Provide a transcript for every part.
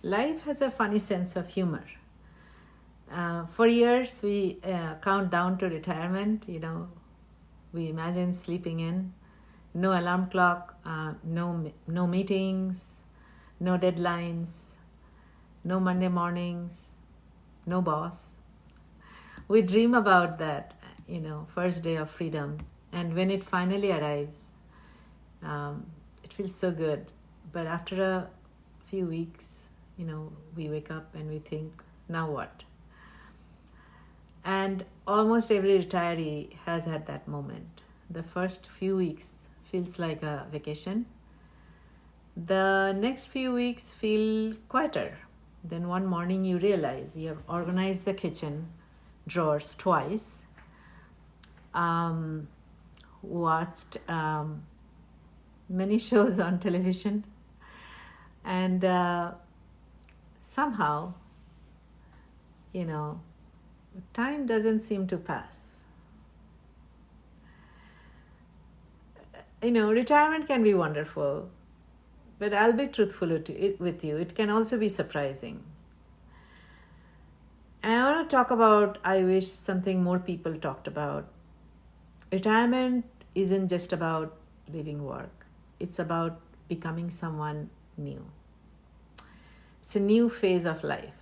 Life has a funny sense of humor. For years, we count down to retirement. We imagine sleeping in, no alarm clock, no meetings, no deadlines, no Monday mornings, no boss. We dream about that, first day of freedom. And when it finally arrives, it feels so good. But after a few weeks, we wake up and we think, now what? And almost every retiree has had that moment. The first few weeks feels like a vacation. The next few weeks feel quieter. Then one morning you realize you have organized the kitchen drawers twice, watched many shows on television, and somehow, time doesn't seem to pass. Retirement can be wonderful, but I'll be truthful with you. It can also be surprising. And I want to talk about, I wish something more people talked about. Retirement isn't just about leaving work. It's about becoming someone new. It's a new phase of life.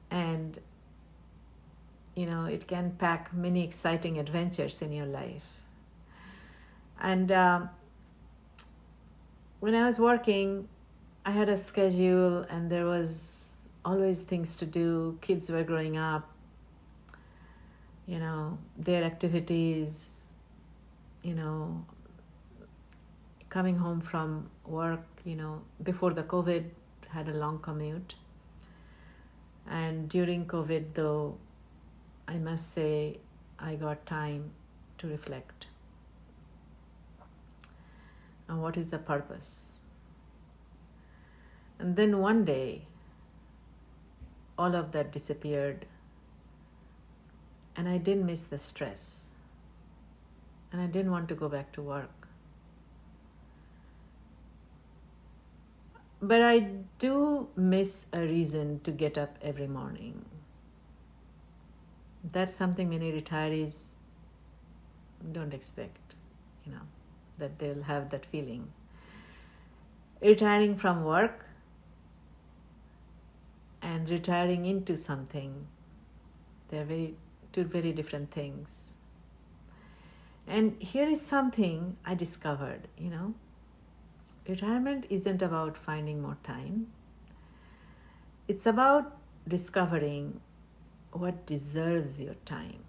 And, it can pack many exciting adventures in your life. And when I was working, I had a schedule and there was always things to do. Kids were growing up, their activities, coming home from work, before the COVID, had a long commute. And during COVID, though, I must say, I got time to reflect. And what is the purpose? And then one day, all of that disappeared. And I didn't miss the stress. And I didn't want to go back to work. But I do miss a reason to get up every morning. That's something many retirees don't expect, that they'll have that feeling. Retiring from work and retiring into something, they're two very different things. And here is something I discovered, Retirement isn't about finding more time. It's about discovering what deserves your time.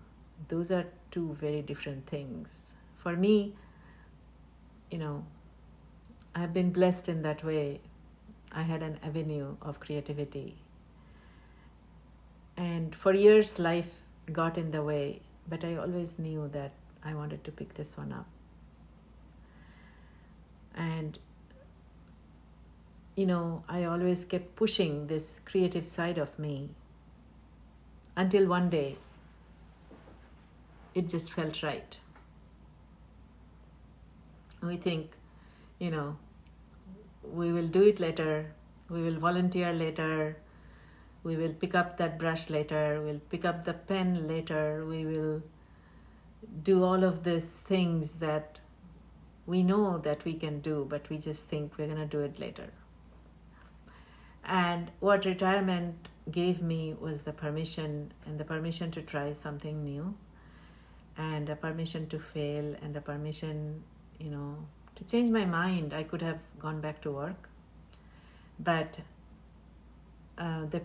Those are two very different things. For me, I've been blessed in that way. I had an avenue of creativity. And for years, life got in the way, but I always knew that I wanted to pick this one up. And I always kept pushing this creative side of me until one day it just felt right. We think, we will do it later, we will volunteer later, we will pick up that brush later, we'll pick up the pen later, we will do all of these things that we know that we can do, but we just think we're going to do it later. And what retirement gave me was the permission, and the permission to try something new, and a permission to fail, and a permission, to change my mind. I could have gone back to work, but the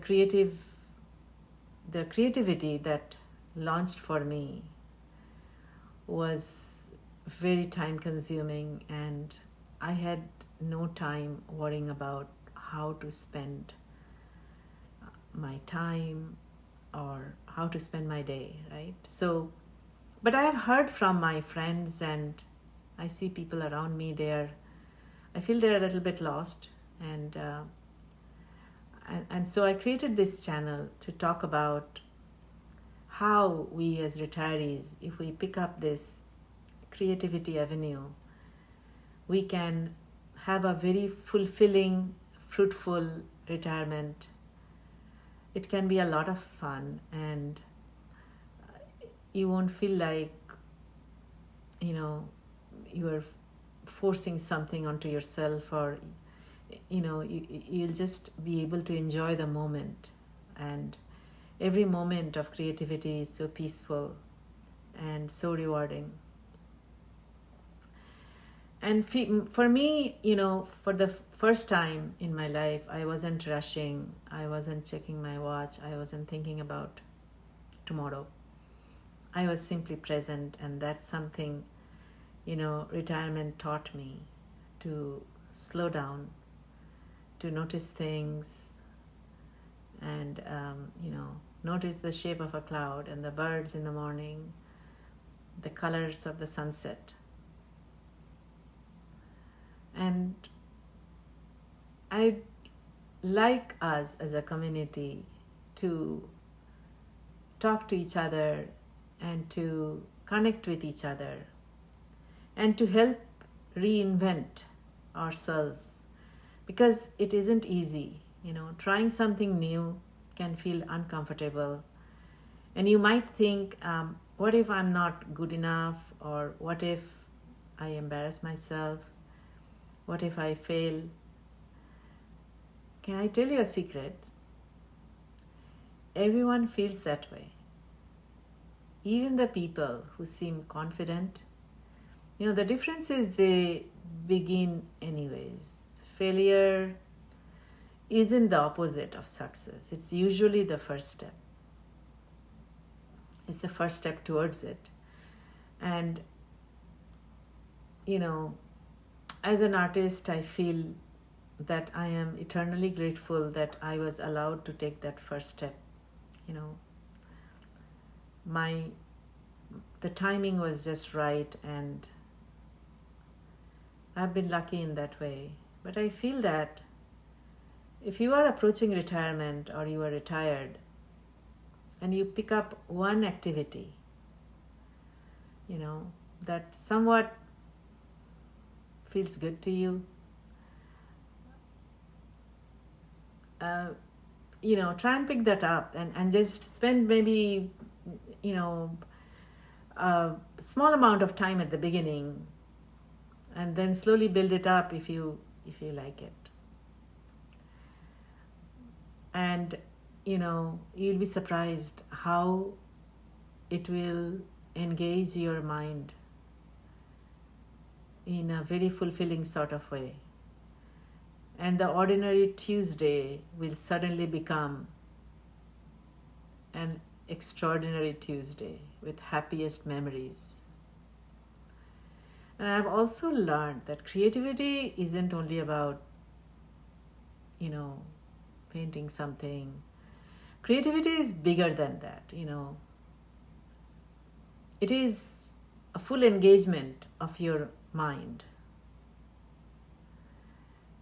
creativity that launched for me was very time consuming, and I had no time worrying about how to spend my time or how to spend my day, right? So, but I have heard from my friends, and I see people around me, I feel they're a little bit lost, and so I created this channel to talk about how we as retirees, if we pick up this creativity avenue, we can have a very fulfilling fruitful retirement. It can be a lot of fun, and you won't feel like, you are forcing something onto yourself, or you'll just be able to enjoy the moment. And every moment of creativity is so peaceful and so rewarding. And for me, for the first time in my life, I wasn't rushing, I wasn't checking my watch, I wasn't thinking about tomorrow. I was simply present, and that's something, retirement taught me, to slow down, to notice things, and, notice the shape of a cloud and the birds in the morning, the colors of the sunset. And I'd like us as a community to talk to each other and to connect with each other and to help reinvent ourselves, because it isn't easy. Trying something new can feel uncomfortable, and you might think, what if I'm not good enough, or what if I embarrass myself, what if I fail? Can I tell you a secret? Everyone feels that way. Even the people who seem confident, the difference is they begin anyways. Failure isn't the opposite of success. It's usually the first step. It's the first step towards it. And, as an artist, I feel that I am eternally grateful that I was allowed to take that first step. The timing was just right, and I've been lucky in that way. But I feel that if you are approaching retirement, or you are retired, and you pick up one activity, that somewhat feels good to you, try and pick that up, and just spend maybe, a small amount of time at the beginning, and then slowly build it up if you like it. And you'll be surprised how it will engage your mind in a very fulfilling sort of way. And the ordinary Tuesday will suddenly become an extraordinary Tuesday with happiest memories. And I've also learned that creativity isn't only about, painting something. Creativity is bigger than that, It is a full engagement of your mind.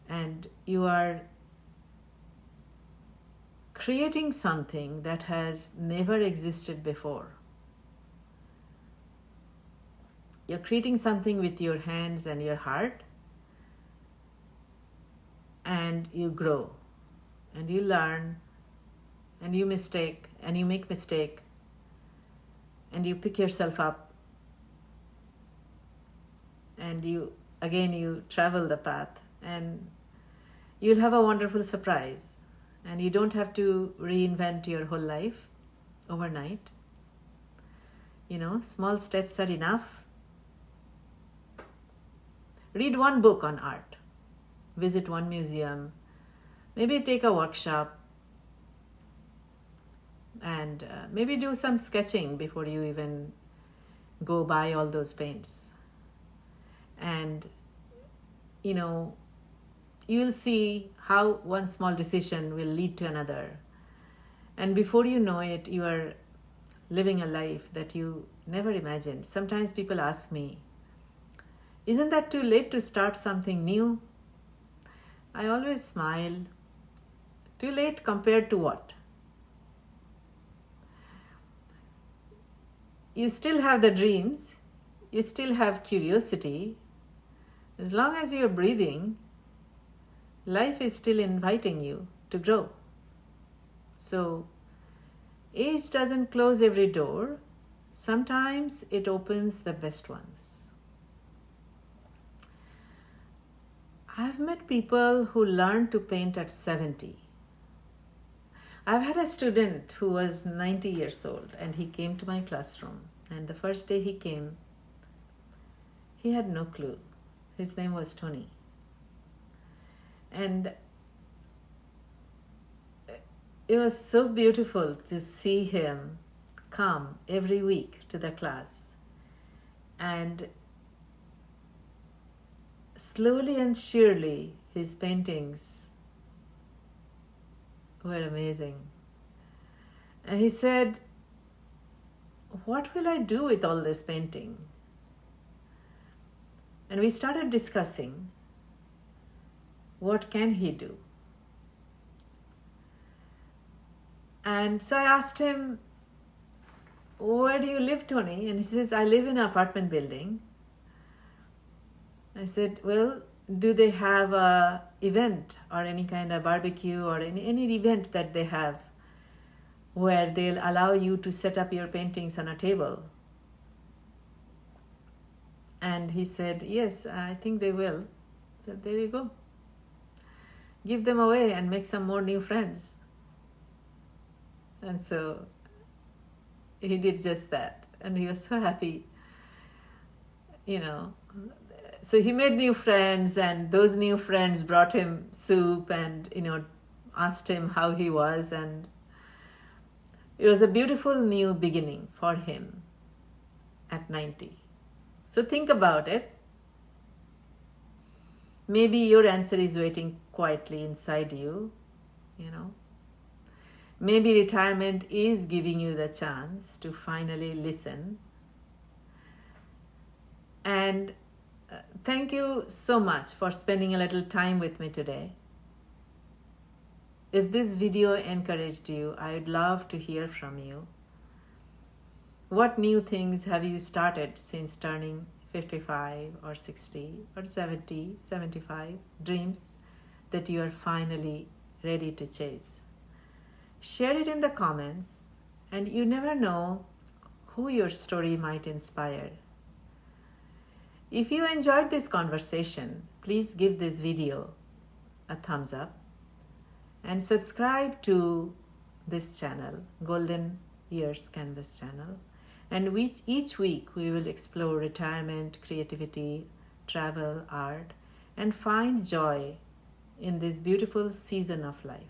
And you are creating something that has never existed before. You're creating something with your hands and your heart, and you grow, and you learn, and you make mistake, and you pick yourself up, and you travel the path, and you'll have a wonderful surprise. And you don't have to reinvent your whole life overnight. Small steps are enough. Read one book on art, visit one museum, maybe take a workshop, and maybe do some sketching before you even go buy all those paints. And you'll see how one small decision will lead to another. And before you know it, you are living a life that you never imagined. Sometimes people ask me, isn't that too late to start something new? I always smile. Too late compared to what? You still have the dreams. You still have curiosity. As long as you're breathing, life is still inviting you to grow. So, age doesn't close every door. Sometimes it opens the best ones. I've met people who learned to paint at 70. I've had a student who was 90 years old and he came to my classroom. And the first day he came, he had no clue. His name was Tony. And it was so beautiful to see him come every week to the class. And slowly and surely, his paintings were amazing. And he said, "What will I do with all this painting?" And we started discussing, what can he do? And so I asked him, "Where do you live, Tony?" And he says, "I live in an apartment building." I said, "Well, do they have a event or any kind of barbecue or any event that they have where they'll allow you to set up your paintings on a table?" And he said, "Yes, I think they will." So there you go. Give them away and make some more new friends. And so he did just that. And he was so happy, So he made new friends, and those new friends brought him soup and, asked him how he was. And it was a beautiful new beginning for him at 90. So think about it. Maybe your answer is waiting quietly inside you, Maybe retirement is giving you the chance to finally listen. And thank you so much for spending a little time with me today. If this video encouraged you, I would love to hear from you. What new things have you started since turning 55 or 60 or 70, 75? Dreams that you are finally ready to chase. Share it in the comments, and you never know who your story might inspire. If you enjoyed this conversation, please give this video a thumbs up and subscribe to this channel, Golden Years Canvas channel. And each week we will explore retirement, creativity, travel, art, and find joy in this beautiful season of life.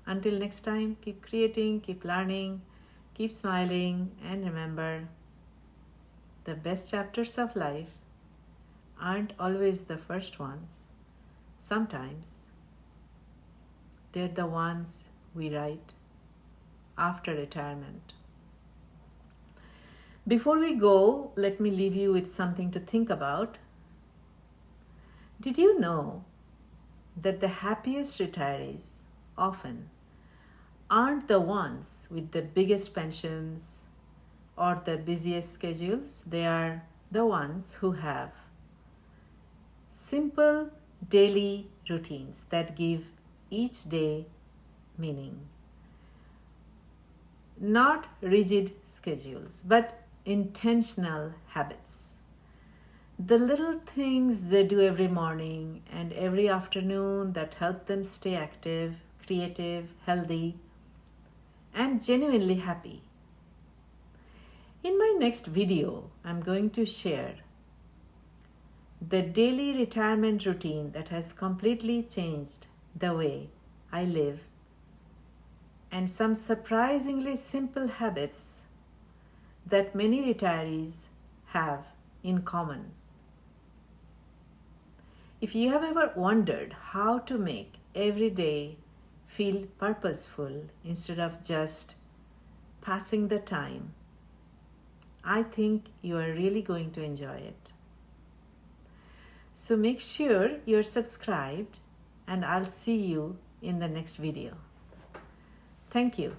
Until next time, keep creating, keep learning, keep smiling, and remember, the best chapters of life aren't always the first ones. Sometimes they're the ones we write after retirement. Before we go, let me leave you with something to think about. Did you know that the happiest retirees often aren't the ones with the biggest pensions or the busiest schedules? They are the ones who have simple daily routines that give each day meaning. Not rigid schedules, but intentional habits. The little things they do every morning and every afternoon that help them stay active, creative, healthy, and genuinely happy. In my next video, I'm going to share the daily retirement routine that has completely changed the way I live, and some surprisingly simple habits that many retirees have in common. If you have ever wondered how to make every day feel purposeful instead of just passing the time, I think you are really going to enjoy it. So make sure you're subscribed, and I'll see you in the next video. Thank you.